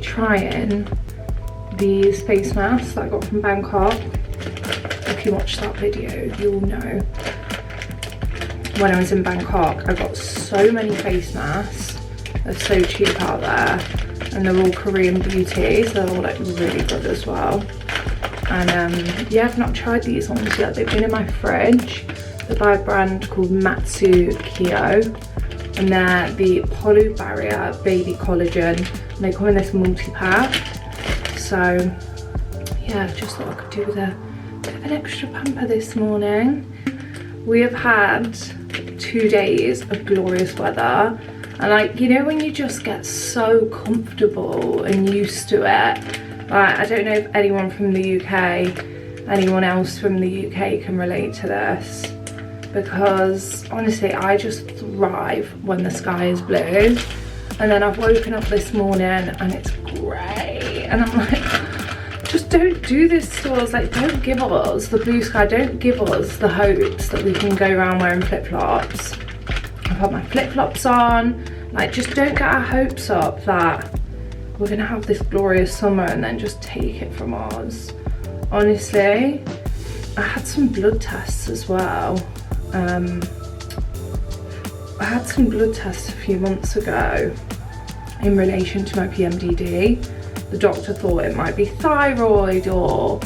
trying these face masks that I got from Bangkok. If you watched that video, you'll know. When I was in Bangkok, I got so many face masks. They're so cheap out there, and they're all Korean beauty, so they're all like really good as well. And yeah, I've not tried these ones yet. They've been in my fridge. They're by a brand called Matsu Kyo, and they're the Poly Barrier Baby Collagen, and they come in this multi-pack. So yeah, just thought I could do with a bit of an extra pamper this morning. We have had 2 days of glorious weather, and like, you know, when you just get so comfortable and used to it. Like, I don't know if anyone from the UK, anyone else from the UK can relate to this, because honestly I just thrive when the sky is blue. And then I've woken up this morning and it's grey, and I'm like, just don't do this to us. Like, don't give us the blue sky, don't give us the hopes that we can go around wearing flip-flops. I've had my flip-flops on. Like, just don't get our hopes up that we're gonna have this glorious summer and then just take it from us. Honestly, I had some blood tests as well. I had some blood tests a few months ago in relation to my PMDD. The doctor thought it might be thyroid or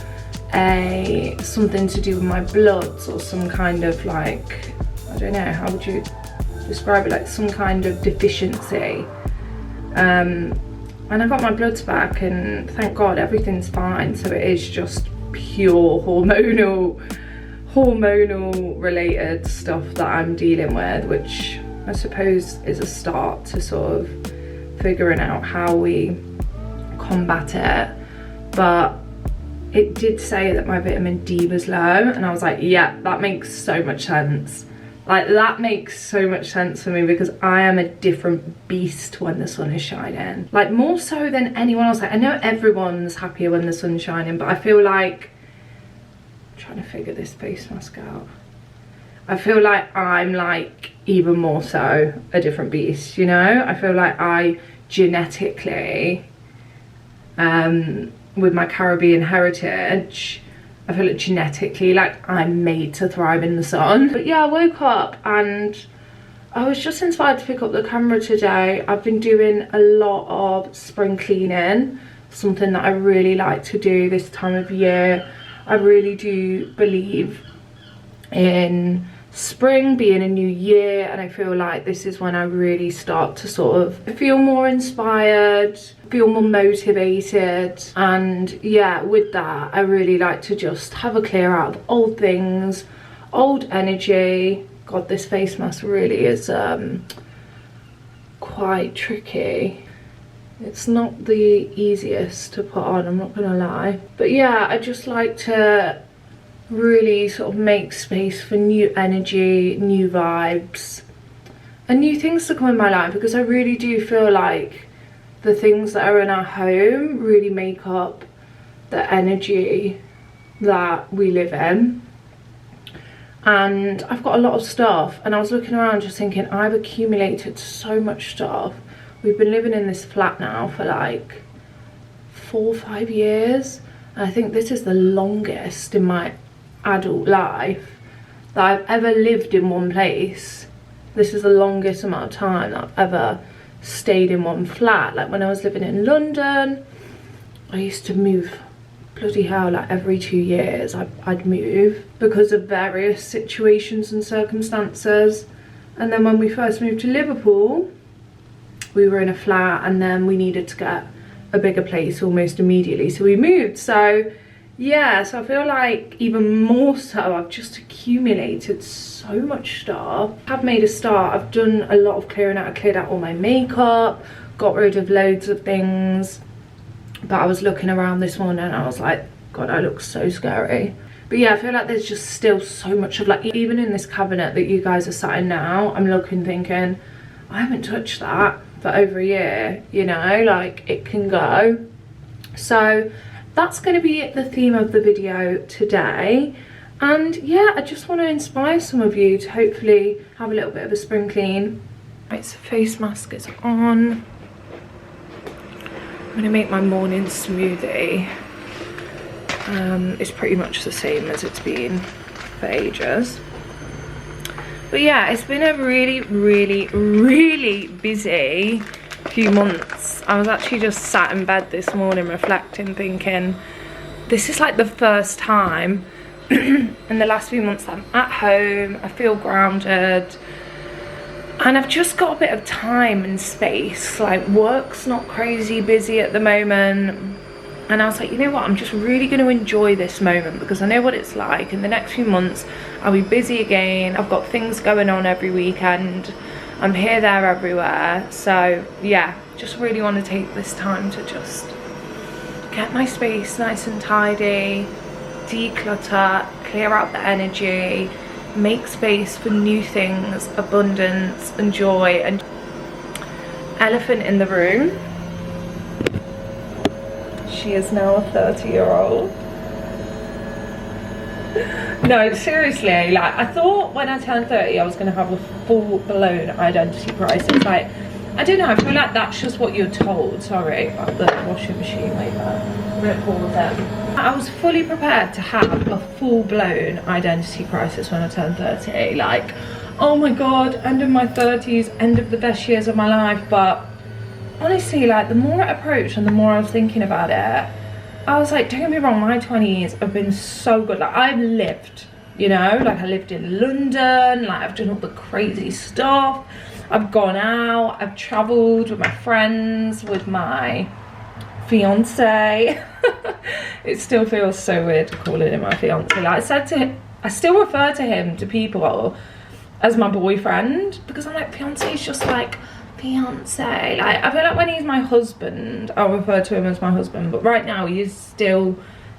something to do with my bloods, or some kind of, like, I don't know, how would you describe it, like some kind of deficiency. And I got my bloods back, and thank God everything's fine. So it is just pure hormonal related stuff that I'm dealing with, which I suppose is a start to sort of figuring out how we combat it. But it did say that my vitamin D was low, and I was like, yeah, that makes so much sense. Like, that makes so much sense for me, because I am a different beast when the sun is shining. Like, more so than anyone else. Like, I know everyone's happier when the sun's shining, but I feel like, I'm trying to figure this face mask out. I feel like I'm like even more so a different beast, you know? I feel like I genetically, with my Caribbean heritage, I feel like genetically, like, I'm made to thrive in the sun. But yeah, I woke up and I was just inspired to pick up the camera today. I've been doing a lot of spring cleaning, something that I really like to do this time of year. I really do believe in spring being a new year, and I feel like this is when I really start to sort of feel more inspired, feel more motivated. And yeah, with that, I really like to just have a clear out of old things, old energy. God, this face mask really is quite tricky. It's not the easiest to put on, I'm not gonna lie. But yeah, I just like to really sort of make space for new energy, new vibes, and new things to come in my life, because I really do feel like the things that are in our home really make up the energy that we live in. And I've got a lot of stuff, and I was looking around just thinking, I've accumulated so much stuff. We've been living in this flat now for like 4 or 5 years, and I think this is the longest in my adult life that I've ever lived in one place. This is the longest amount of time that I've ever stayed in one flat. Like, when I was living in London, I used to move, bloody hell, like every 2 years I'd move because of various situations and circumstances. And then when we first moved to Liverpool, we were in a flat, and then we needed to get a bigger place almost immediately, so we moved. So yeah, so I feel like even more so I've just accumulated so much stuff. I've made a start. I've done a lot of clearing out. I cleared out all my makeup, got rid of loads of things. But I was looking around this morning and I was like, God, I look so scary. But yeah, I feel like there's just still so much of, like, even in this cabinet that you guys are sat in now, I'm looking thinking, I haven't touched that for over a year, you know, like, it can go. So that's going to be the theme of the video today. And yeah, I just want to inspire some of you to hopefully have a little bit of a spring clean. Right, so face mask is on. I'm gonna make my morning smoothie. It's pretty much the same as it's been for ages. But yeah, it's been a really, really, really busy few months. I was actually just sat in bed this morning reflecting, thinking, this is like the first time in the last few months that I'm at home, I feel grounded, and I've just got a bit of time and space. Like, work's not crazy busy at the moment, and I was like, you know what, I'm just really going to enjoy this moment, because I know what it's like. In the next few months I'll be busy again. I've got things going on every weekend, I'm here, there, everywhere. So yeah, just really want to take this time to just get my space nice and tidy, declutter, clear out the energy, make space for new things, abundance and joy. And elephant in the room, she is now a 30-year-old. No, seriously, like, I thought when I turned 30 I was going to have a full-blown identity crisis. Like, I don't know, I feel like that's just what you're told. Sorry about the washing machine, wait there. I'm going to pause it. I was fully prepared to have a full-blown identity crisis when I turned 30. Like, oh my god, end of my 30s, end of the best years of my life. But honestly, like, the more it approached and the more I was thinking about it, I was like, don't get me wrong, my 20s have been so good. Like, I've lived, you know, like, I lived in London, like, I've done all the crazy stuff, I've gone out, I've travelled with my friends, with my fiance. It still feels so weird calling him my fiance. Like, I said to him, I still refer to him to people as my boyfriend, because I'm like, fiance is just like fiance. Like, I feel like when he's my husband, I'll refer to him as my husband, but right now he is still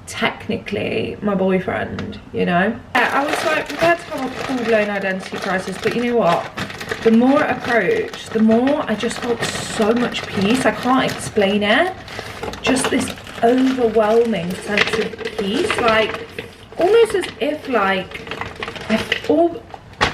technically my boyfriend, you know. Yeah, I was like prepared to have a full-blown identity crisis, but you know what, the more it approached, the more I just felt so much peace. I can't explain it, just this overwhelming sense of peace, like almost as if like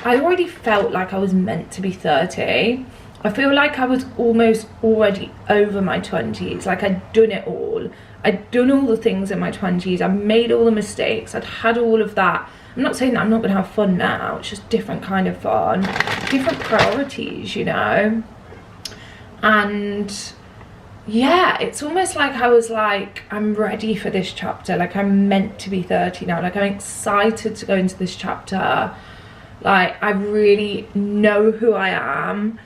I already felt like I was meant to be 30. I feel like I was almost already over my 20s. Like, I'd done it all. I'd done all the things in my 20s. I'd made all the mistakes. I'd had all of that. I'm not saying that I'm not going to have fun now. It's just different kind of fun. Different priorities, you know. And yeah, it's almost like I was like, I'm ready for this chapter. Like, I'm meant to be 30 now. Like, I'm excited to go into this chapter. Like, I really know who I am.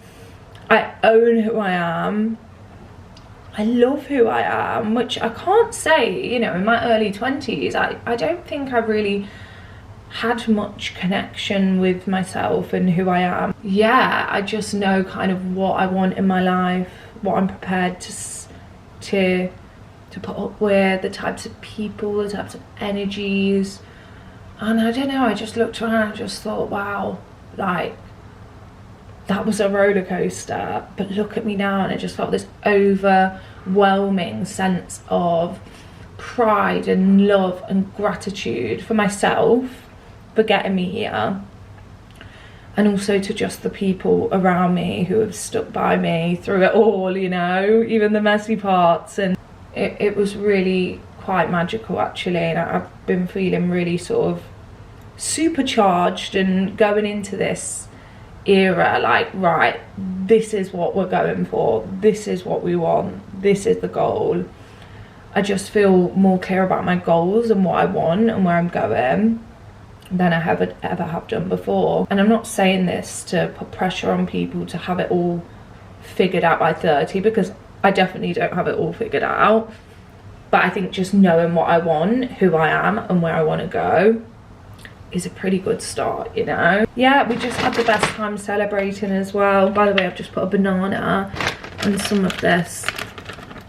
I own who I am. I love who I am, which I can't say, you know, in my early 20s, I don't think I really had much connection with myself and who I am. Yeah, I just know kind of what I want in my life, what I'm prepared to put up with, the types of people, the types of energies. And I don't know, I just looked around and just thought, wow, like, that was a roller coaster, but look at me now. And I just felt this overwhelming sense of pride and love and gratitude for myself for getting me here, and also to just the people around me who have stuck by me through it all, you know, even the messy parts. And it was really quite magical, actually. And I've been feeling really sort of supercharged and going into this era like, right, this is what we're going for, this is what we want, this is the goal. I just feel more clear about my goals and what I want and where I'm going than I ever have done before. And I'm not saying this to put pressure on people to have it all figured out by 30, because I definitely don't have it all figured out. But I think just knowing what I want, who I am and where I want to go is a pretty good start, you know. Yeah, we just had the best time celebrating as well. By the way, I've just put a banana and some of this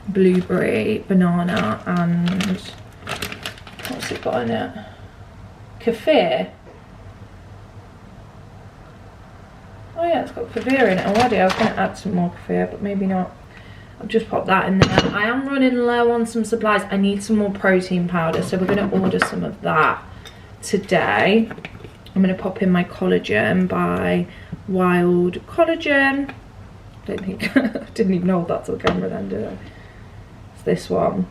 blueberry banana and what's it got in it? Kefir. Oh yeah, it's got kefir in it already. I was going to add some more kefir, but maybe not. I've just popped that in there. I am running low on some supplies. I need some more protein powder, so we're going to order some of that today. I'm going to pop in my collagen by Wild Collagen. I don't think I didn't even hold that to the camera then, did I? It's this one.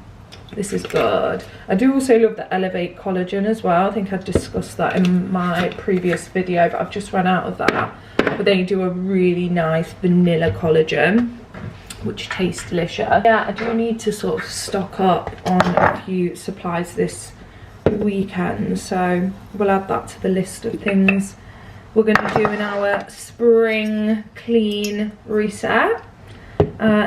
This is good. I do also love the Elevate Collagen as well. I think I discussed that in my previous video, but I've just run out of that. But they do a really nice vanilla collagen, which tastes delicious. Yeah, I do need to sort of stock up on a few supplies this weekend, so we'll add that to the list of things we're going to do in our spring clean reset.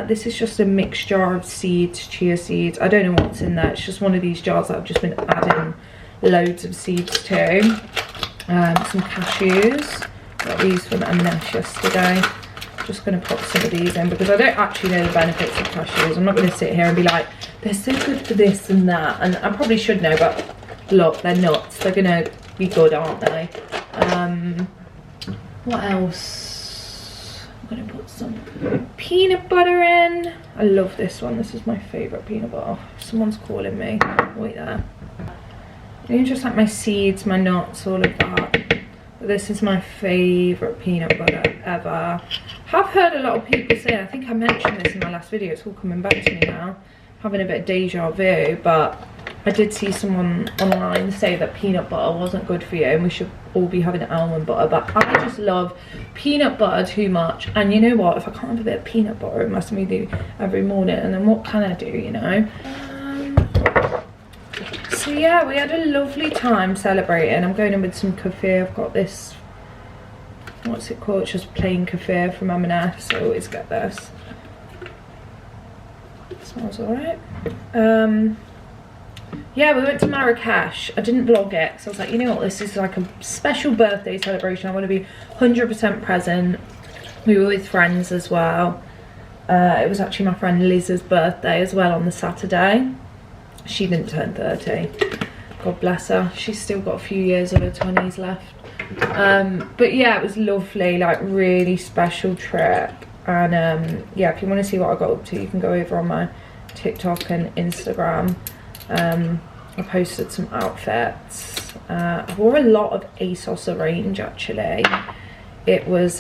This is just a mixture of seeds, chia seeds. I don't know what's in there. It's just one of these jars that I've just been adding loads of seeds to. Some cashews. Got these from M&S yesterday. Just going to pop some of these in because I don't actually know the benefits of cashews. I'm not going to sit here and be like, they're so good for this and that. And I probably should know, but look, they're nuts. They're going to be good, aren't they? What else? I'm going to put some peanut butter in. I love this one. This is my favourite peanut butter. Someone's calling me. Wait there. You just like my seeds, my nuts, all of that. But this is my favourite peanut butter ever. Have heard a lot of people say, I think I mentioned this in my last video, it's all coming back to me now. Having a bit of deja vu, but I did see someone online say that peanut butter wasn't good for you and we should all be having almond butter, but I just love peanut butter too much. And you know what, if I can't have a bit of peanut butter in my smoothie every morning, and then what can I do, you know? So yeah, we had a lovely time celebrating. I'm going in with some kefir. I've got this, what's it called? It's just plain kefir from M&S. I always get this. It smells alright. Yeah, we went to Marrakesh. I didn't vlog it, so I was like, you know what, this is like a special birthday celebration. I want to be 100% present. We were with friends as well. It was actually my friend Liz's birthday as well on the Saturday. She didn't turn 30. God bless her. She's still got a few years of her 20s left. But yeah, it was lovely, like really special trip. And yeah, if you want to see what I got up to, you can go over on my TikTok and Instagram. I posted some outfits. I wore a lot of ASOS range actually. It was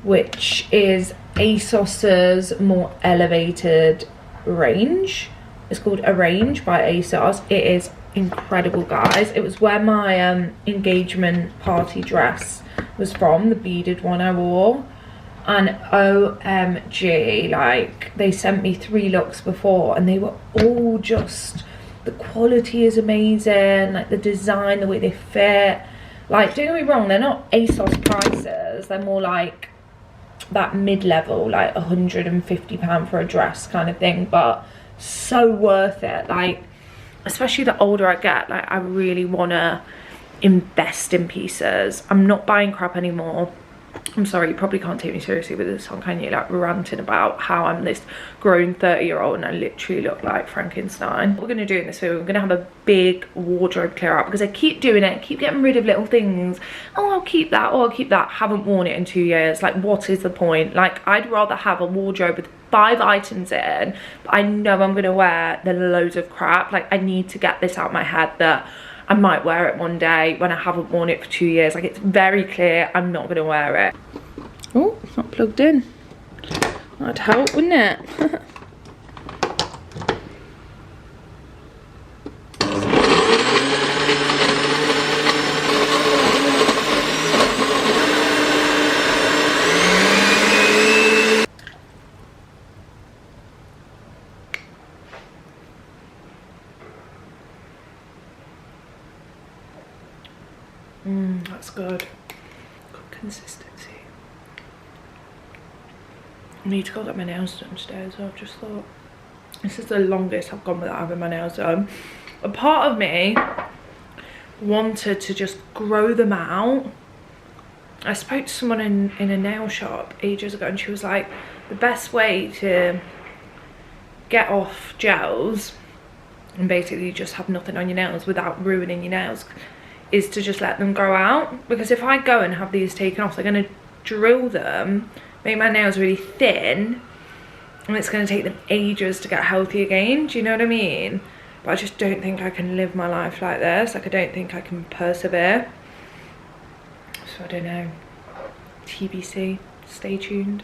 which is ASOS's more elevated range. It's called Arrange by ASOS. It is incredible, guys. It was where my engagement party dress was from, the beaded one I wore. And OMG, like, they sent me 3 looks before and they were all just, the quality is amazing, like the design, the way they fit. Like, don't get me wrong, they're not ASOS prices, they're more like that mid-level, like £150 for a dress kind of thing, but so worth it. Like, especially the older I get, like I really want to invest in pieces. I'm not buying crap anymore. I'm sorry, you probably can't take me seriously with this song, can you? Like ranting about how I'm this grown 30-year-old and I literally look like Frankenstein. What we're going to do in this video, we're going to have a big wardrobe clear out because I keep doing it, keep getting rid of little things. Oh, I'll keep that, oh, I'll keep that. Haven't worn it in 2 years. Like, what is the point? Like, I'd rather have a wardrobe with 5 items in, but I know I'm going to wear the loads of crap. Like, I need to get this out my head that I might wear it one day when I haven't worn it for 2 years. Like, it's very clear I'm not going to wear it. Oh, it's not plugged in. That'd help, wouldn't it? That's good. Good consistency. I need to go get my nails done today as well. I've just thought this is the longest I've gone without having my nails done. A part of me wanted to just grow them out. I spoke to someone in a nail shop ages ago and she was like, the best way to get off gels and basically just have nothing on your nails without ruining your nails is to just let them grow out. Because if I go and have these taken off, they're going to drill them, make my nails really thin, and it's going to take them ages to get healthy again. Do you know what I mean? But I just don't think I can live my life like this. Like, I don't think I can persevere. So I don't know. TBC. Stay tuned.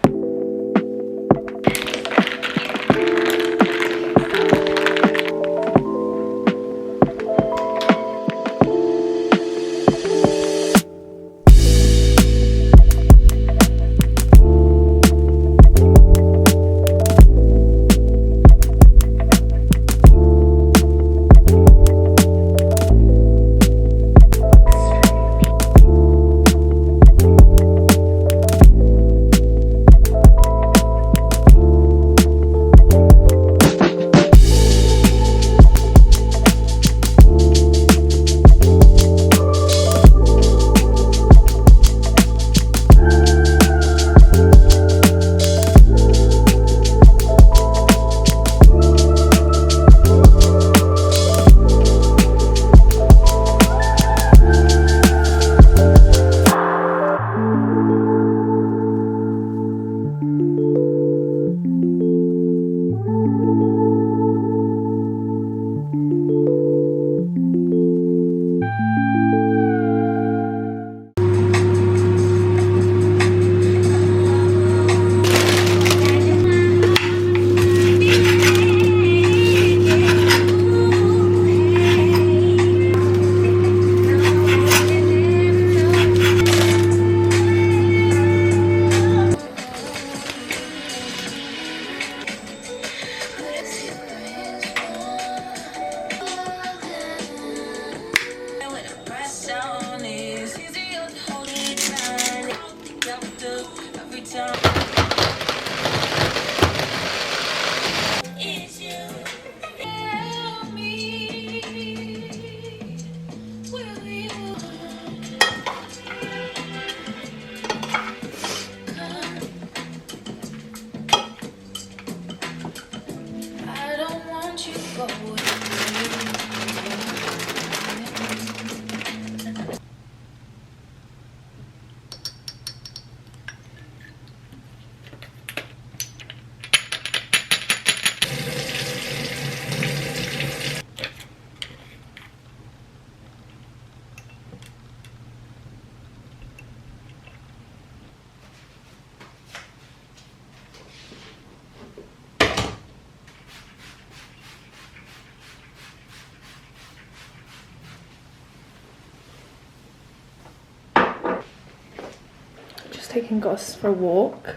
taking Gus for a walk.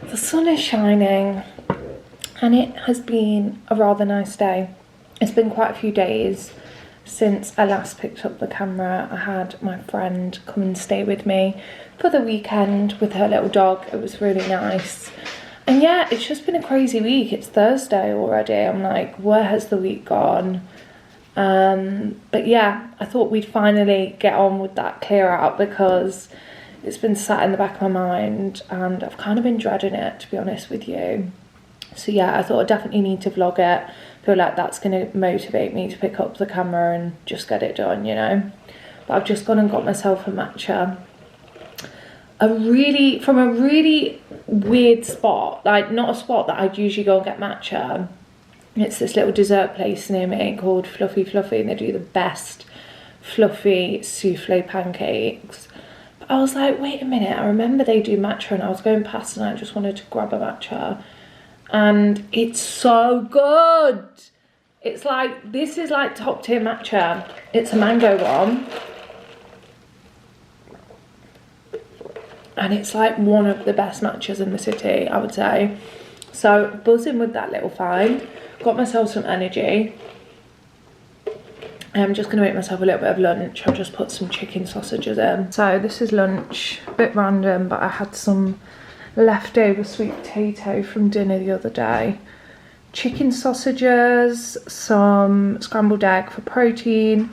The sun is shining and it has been a rather nice day. It's been quite a few days since I last picked up the camera. I had my friend come and stay with me for the weekend with her little dog. It was really nice. And yeah, it's just been a crazy week. It's Thursday already. I'm like, where has the week gone? But yeah, I thought we'd finally get on with that clear out because it's been sat in the back of my mind and I've kind of been dreading it, to be honest with you. So yeah, I thought I definitely need to vlog it. I feel like that's going to motivate me to pick up the camera and just get it done, you know. But I've just gone and got myself a matcha. From a really weird spot, like not a spot that I'd usually go and get matcha. It's this little dessert place near me called Fluffy and they do the best fluffy souffle pancakes. But I was like, wait a minute, I remember they do matcha and I was going past and I just wanted to grab a matcha. And it's so good. It's like, this is like top tier matcha. It's a mango one. And it's like one of the best matchas in the city, I would say. So buzzing with that little find. Got myself some energy. I'm just gonna make myself a little bit of lunch. I've just put some chicken sausages in. So this is lunch, a bit random, but I had some leftover sweet potato from dinner the other day. Chicken sausages, some scrambled egg for protein,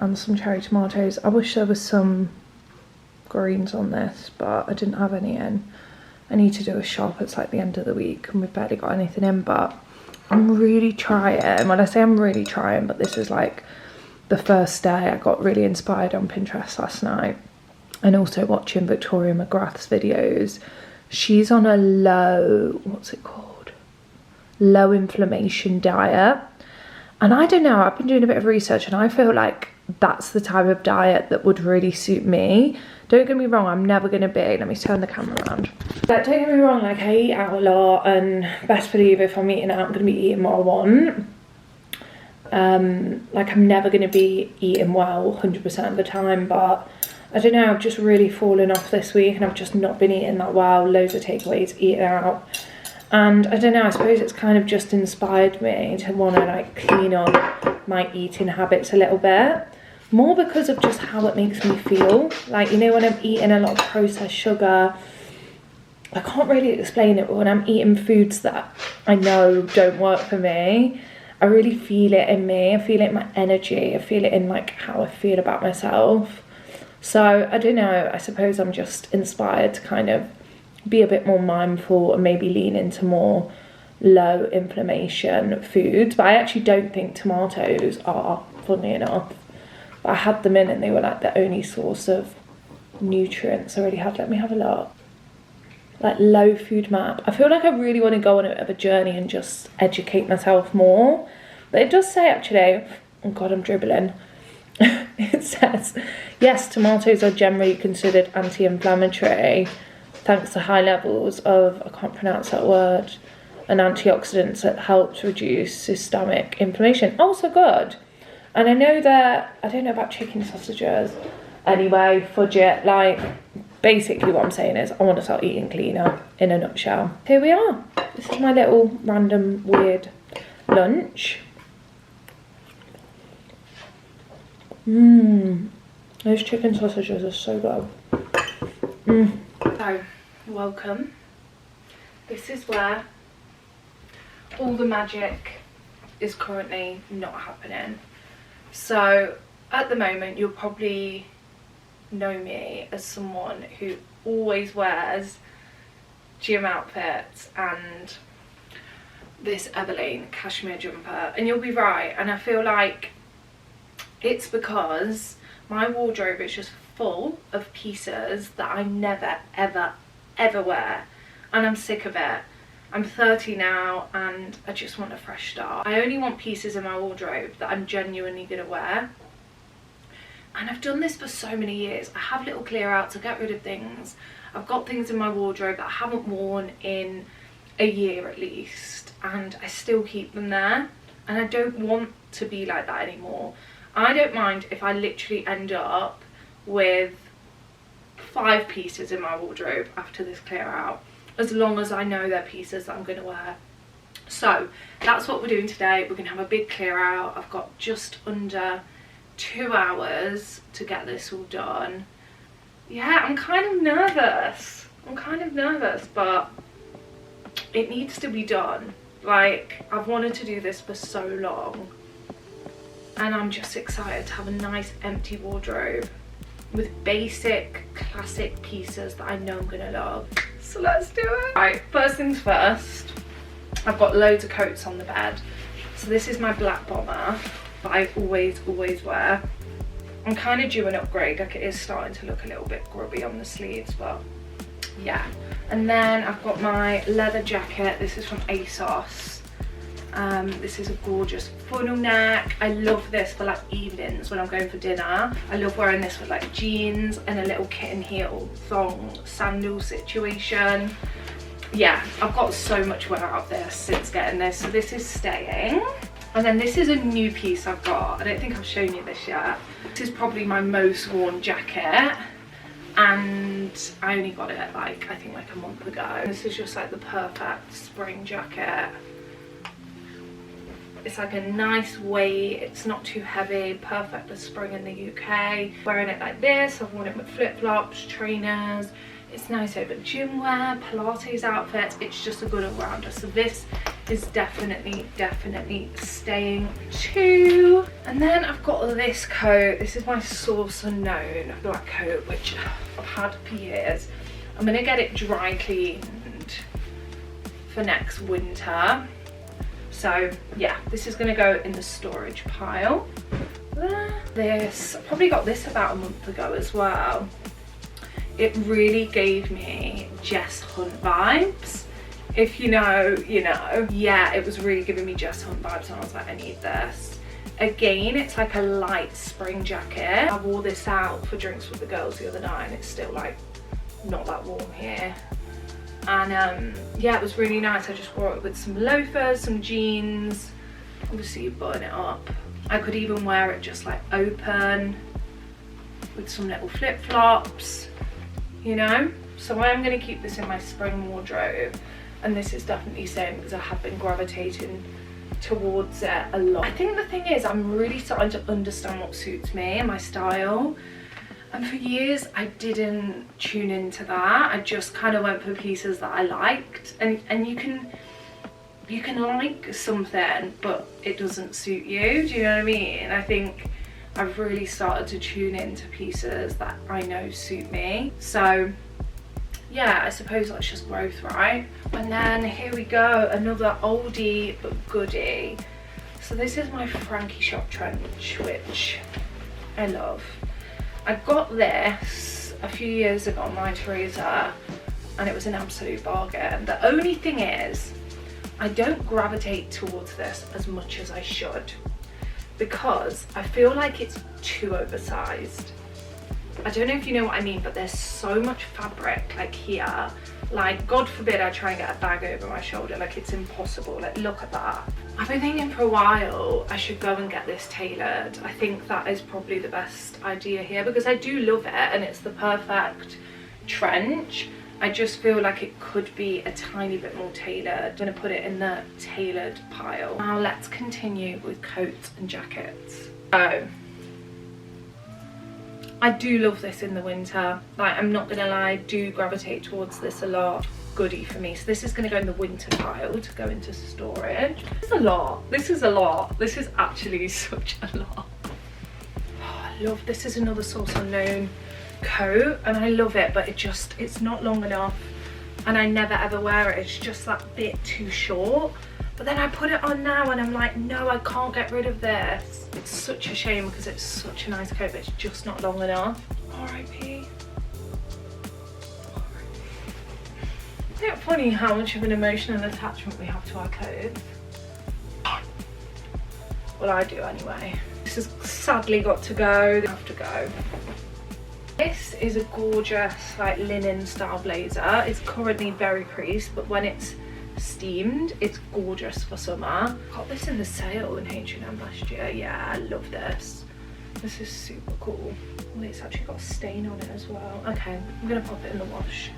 and some cherry tomatoes. I wish there was some greens on this, but I didn't have any in. I need to do a shop. It's like the end of the week and we've barely got anything in, but I'm really trying. When I say I'm really trying, but this is like the first day. I got really inspired on Pinterest last night and also watching Victoria McGrath's videos. She's on a low, what's it called? Low inflammation diet. And I don't know, I've been doing a bit of research and I feel like that's the type of diet that would really suit me. Don't get me wrong, I'm never going to be, let me turn the camera around. Like, don't get me wrong, like I eat out a lot and best believe if I'm eating out, I'm going to be eating what I want. Like I'm never going to be eating well 100% of the time, but I don't know, I've just really fallen off this week and I've just not been eating that well. Loads of takeaways, eating out. And I don't know, I suppose it's kind of just inspired me to want to like clean up my eating habits a little bit. More because of just how it makes me feel. Like, you know, when I'm eating a lot of processed sugar, I can't really explain it, but when I'm eating foods that I know don't work for me, I really feel it in me. I feel it in my energy. I feel it in like how I feel about myself. So I don't know, I suppose I'm just inspired to kind of be a bit more mindful and maybe lean into more low inflammation foods. But I actually don't think tomatoes are, funnily enough. But I had them in and they were like the only source of nutrients I really had. Let me have a look. Like low food map. I feel like I really want to go on a bit of a journey and just educate myself more. But it does say actually, oh God, I'm dribbling. It says, yes, tomatoes are generally considered anti-inflammatory thanks to high levels of, I can't pronounce that word, and antioxidants that help to reduce systemic inflammation. Also good. And I know that, I don't know about chicken sausages. Anyway, fudge it. Like, basically what I'm saying is I want to start eating cleaner in a nutshell. Here we are. This is my little random weird lunch. Those chicken sausages are so good. So, welcome. This is where all the magic is currently not happening. So, at the moment, you'll probably know me as someone who always wears gym outfits and this Everlane cashmere jumper. And you'll be right, and I feel like it's because my wardrobe is just full of pieces that I never, ever wear. And I'm sick of it. I'm 30 now and I just want a fresh start. I only want pieces in my wardrobe that I'm genuinely gonna wear. And I've done this for so many years. I have little clear outs to get rid of things. I've got things in my wardrobe that I haven't worn in a year at least. And I still keep them there. And I don't want to be like that anymore. I don't mind if I literally end up with 5 pieces in my wardrobe after this clear out, as long as I know they're pieces that I'm going to wear. So that's what we're doing today. We're going to have a big clear out. I've got just under 2 hours to get this all done. Yeah, I'm kind of nervous. But it needs to be done. Like, I've wanted to do this for so long, and I'm just excited to have a nice empty wardrobe with basic classic pieces that I know I'm gonna love. So let's do it. Right, first things first, I've got loads of coats on the bed. So this is my black bomber that I always wear. I'm kind of due an upgrade, like it is starting to look a little bit grubby on the sleeves, but yeah. And then I've got my leather jacket. This is from ASOS. This is a gorgeous funnel neck. I love this for like evenings when I'm going for dinner. I love wearing this with like jeans and a little kitten heel thong sandal situation. Yeah, I've got so much wear out of this since getting this, so this is staying. And then this is a new piece I've got. I don't think I've shown you this yet. This is probably my most worn jacket, and I only got it like, I think like a month ago. This is just like the perfect spring jacket. It's like a nice weight, it's not too heavy, perfect for spring in the UK. Wearing it like this, I've worn it with flip-flops, trainers. It's nice over gym wear, Pilates outfits. It's just a good all-rounder. So this is definitely staying too. And then I've got this coat. This is my Source Unknown black coat, which I've had for years. I'm gonna get it dry cleaned for next winter. So yeah, this is gonna go in the storage pile. This, I probably got this about a month ago as well. It really gave me Jess Hunt vibes. If you know, you know. Yeah, it was really giving me Jess Hunt vibes, and I was like, I need this. Again, it's like a light spring jacket. I wore this out for drinks with the girls the other night, and it's still like not that warm here. And yeah, it was really nice. I just wore it with some loafers, some jeans. Obviously you button it up. I could even wear it just like open with some little flip-flops, you know. So I am going to keep this in my spring wardrobe, and this is definitely staying because I have been gravitating towards it a lot. I think the thing is, I'm really starting to understand what suits me and my style. And for years I didn't tune into that. I just kind of went for pieces that I liked, and you can like something but it doesn't suit you, do you know what I mean? I think I've really started to tune into pieces that I know suit me. So yeah, I suppose that's just growth, right? And then here we go, another oldie but goodie. So this is my Frankie Shop trench, which I love. I got this a few years ago on my Teresa, and it was an absolute bargain. The only thing is, I don't gravitate towards this as much as I should, because I feel like it's too oversized. I don't know if you know what I mean, but there's so much fabric like here. Like, God forbid I try and get a bag over my shoulder, like it's impossible. Like, look at that. I've been thinking for a while I should go and get this tailored. I think that is probably the best idea here, because I do love it and it's the perfect trench. I just feel like it could be a tiny bit more tailored. I'm gonna put it in the tailored pile. Now let's continue with coats and jackets. So I do love this in the winter. Like, I'm not gonna lie, I do gravitate towards this a lot. Goodie for me. So this is gonna go in the winter pile to go into storage. This is a lot. This is a lot. This is actually such a lot. Oh, I love, this is another Source Unknown coat, and I love it, but it's not long enough, and I never ever wear it. It's just that bit too short. But then I put it on now and I'm like, no, I can't get rid of this. It's such a shame because it's such a nice coat, but it's just not long enough. R.I.P. Isn't it funny how much of an emotional attachment we have to our clothes? Well, I do anyway. This has sadly got to go. I have to go. This is a gorgeous like linen style blazer. It's currently very creased, but when it's steamed, it's gorgeous for summer. Got this in the sale in H&M last year. Yeah, I love this. This is super cool. Oh, it's actually got a stain on it as well. Okay, I'm gonna pop it in the wash.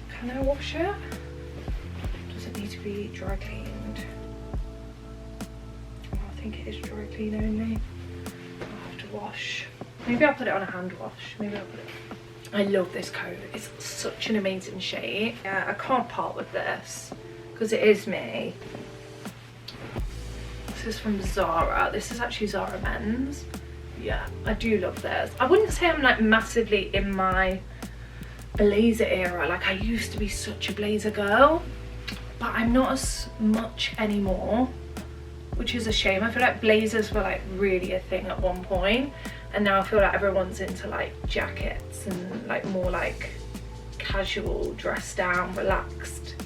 Can I wash it? Does it need to be dry cleaned? Oh, I think it is dry clean only. I'll have to wash. Maybe I'll put it on a hand wash. Maybe I'll put it. I love this coat. It's such an amazing shade. Yeah, I can't part with this because it is me. This is from Zara. This is actually Zara men's. Yeah, I do love this. I wouldn't say I'm like massively in my blazer era. Like I used to be such a blazer girl, but I'm not as much anymore, which is a shame. I feel like blazers were like really a thing at one point, and now I feel like everyone's into like jackets and like more like casual, dressed down, relaxed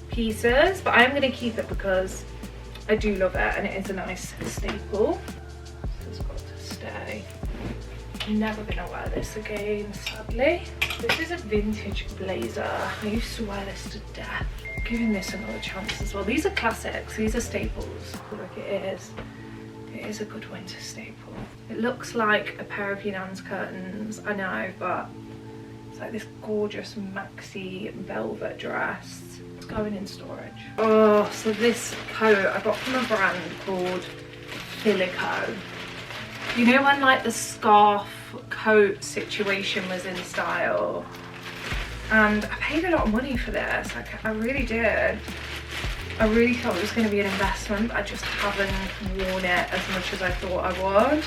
pieces. But I am going to keep it because I do love it and it is a nice staple. This has got to stay. I'm never going to wear this again, sadly. This is a vintage blazer. I used to wear this to death. I'm giving this another chance as well. These are classics. These are staples. Look, it is. It is a good winter staple. It looks like a pair of your nan's curtains, I know, but it's like this gorgeous maxi velvet dress. It's going in storage. Oh, so this coat I got from a brand called Filico. You know when like the scarf coat situation was in style? And I paid a lot of money for this, like I really did. I really thought it was going to be an investment, but I just haven't worn it as much as I thought I would.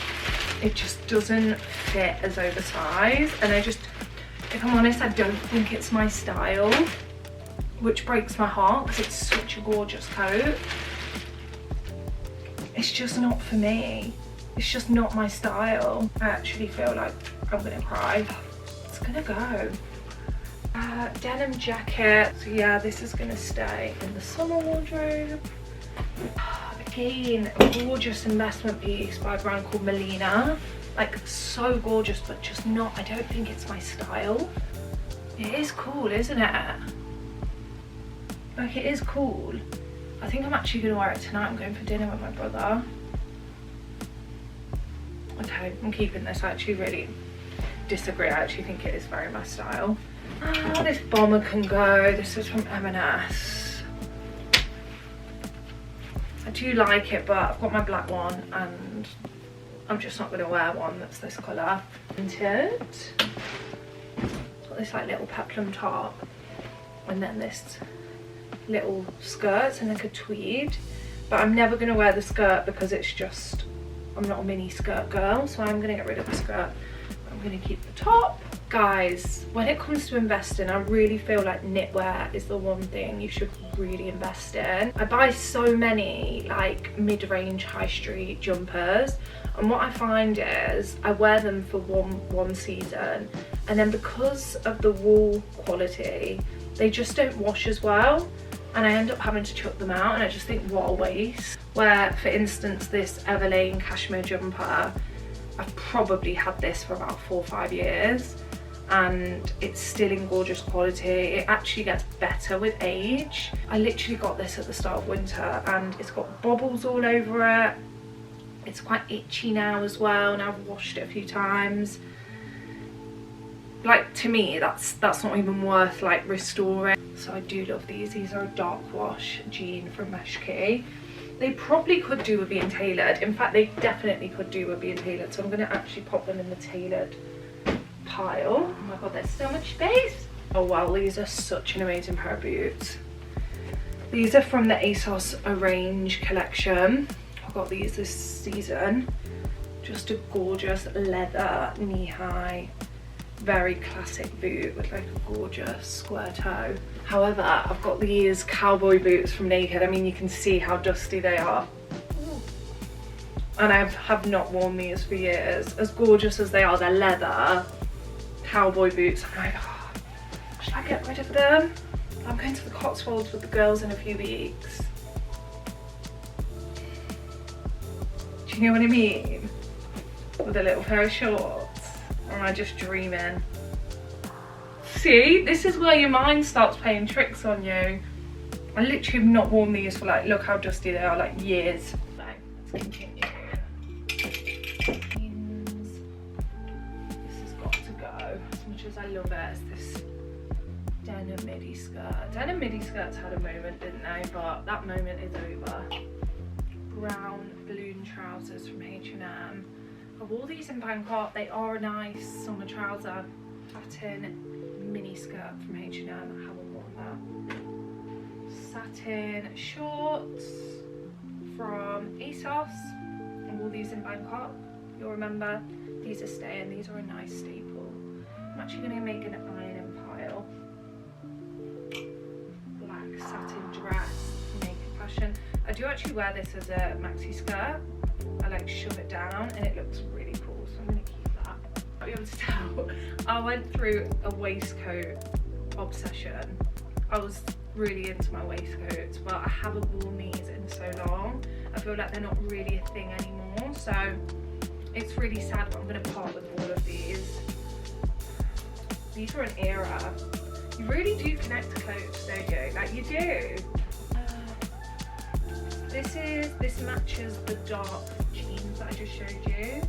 It just doesn't fit as oversized, and if I'm honest, I don't think it's my style, which breaks my heart because it's such a gorgeous coat. It's just not for me. It's just not my style. I actually feel like I'm gonna cry. It's gonna go. Denim jacket. So yeah, this is gonna stay in the summer wardrobe. Again, a gorgeous investment piece by a brand called Melina. Like so gorgeous, but just not, I don't think it's my style. It is cool, isn't it? Like it is cool. I think I'm actually gonna wear it tonight. I'm going for dinner with my brother. Okay, I'm keeping this. I actually really disagree. I actually think it is very my style. Oh, this bomber can go. This is from M&S. I do like it, but I've got my black one and I'm just not going to wear one that's this colour. Tinted. Got this like little peplum top and then this little skirt and like a tweed. But I'm never going to wear the skirt because it's just, I'm not a mini skirt girl, so I'm going to get rid of the skirt. I'm going to keep the top. Guys, when it comes to investing, I really feel like knitwear is the one thing you should really invest in. I buy so many like mid-range high street jumpers, and what I find is I wear them for one season, and then because of the wool quality, they just don't wash as well, and I end up having to chuck them out, and I just think what a waste. Where, for instance, this Everlane cashmere jumper, I've probably had this for about 4 or 5 years and it's still in gorgeous quality. It actually gets better with age. I literally got this at the start of winter and it's got bobbles all over it. It's quite itchy now as well, and I've washed it a few times. Like, to me, that's not even worth like restoring. So I do love these. These are a dark wash jean from Meshki. They probably could do with being tailored. In fact, they definitely could do with being tailored. So I'm going to actually pop them in the tailored pile. Oh my god, there's so much space. Oh wow, these are such an amazing pair of boots. These are from the ASOS Arrange collection. I got these this season. Just a gorgeous leather knee-high, very classic boot with like a gorgeous square toe. However, I've got these cowboy boots from Naked. I mean, you can see how dusty they are. And I have not worn these for years. As gorgeous as they are, they're leather cowboy boots. I'm like, oh, should I get rid of them? I'm going to the Cotswolds with the girls in a few weeks. Do you know what I mean? With a little pair of shorts. Or am I just dreaming? See, this is where your mind starts playing tricks on you. I literally have not worn these for like, look how dusty they are, like years. So, let's continue. Jeans. I love it. It's this denim midi skirt. Denim midi skirts had a moment, didn't they? But that moment is over. Brown balloon trousers from H&M. I wore these in Bangkok. They are a nice summer trouser. Satin mini skirt from H&M. I haven't worn that. Satin shorts from ASOS. I wore these in Bangkok. You'll remember. These are staying. These are a nice staple. I'm actually going to make an ironing pile. Black satin dress, naked fashion. I do actually wear this as a maxi skirt. I like shove it down and it looks really cool, so I'm going to keep that. I'll be able to tell. I went through a waistcoat obsession. I was really into my waistcoats, but I haven't worn these in so long. I feel like they're not really a thing anymore, so it's really sad, but I'm going to part with all of these. These were an era. You really do connect to clothes, don't you? Like, you do. This matches the dark jeans that I just showed you.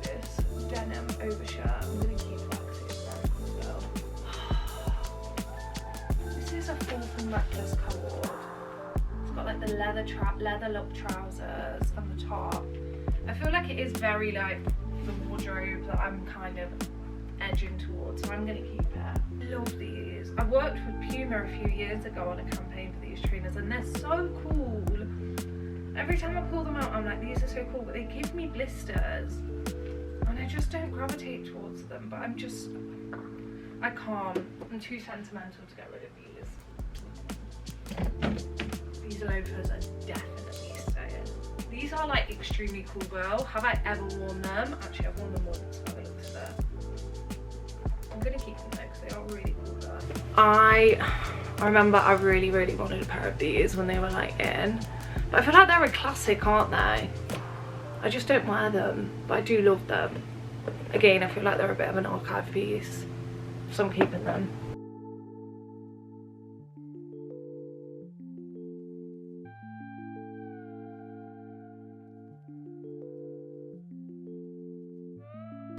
This denim overshirt. I'm going to keep that because it's very cool though. This is a full from Reckless co-ord. It's got like the leather look trousers on the top. I feel like it is very like the wardrobe that I'm kind of edging towards, so I'm going to keep it. Love these. I worked with Puma a few years ago on a campaign for these trainers and they're so cool. Every time I pull them out I'm like, these are so cool, but they give me blisters and I just don't gravitate towards them, but I can't. I'm too sentimental to get rid of these. These loafers are definitely staying. These are like extremely cool, girl. Have I ever worn them? Actually, I've worn them once. Have a look at that. I'm gonna keep them though because they are really cool though. I remember I really wanted a pair of these when they were like in, but I feel like they're a classic, aren't they? I just don't wear them, but I do love them. Again, I feel like they're a bit of an archive piece, so I'm keeping them.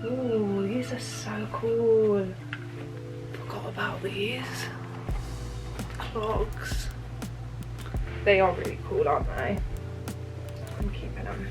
Ooh, these are so cool. Forgot about these. Clogs. They are really cool, aren't they? I'm keeping them.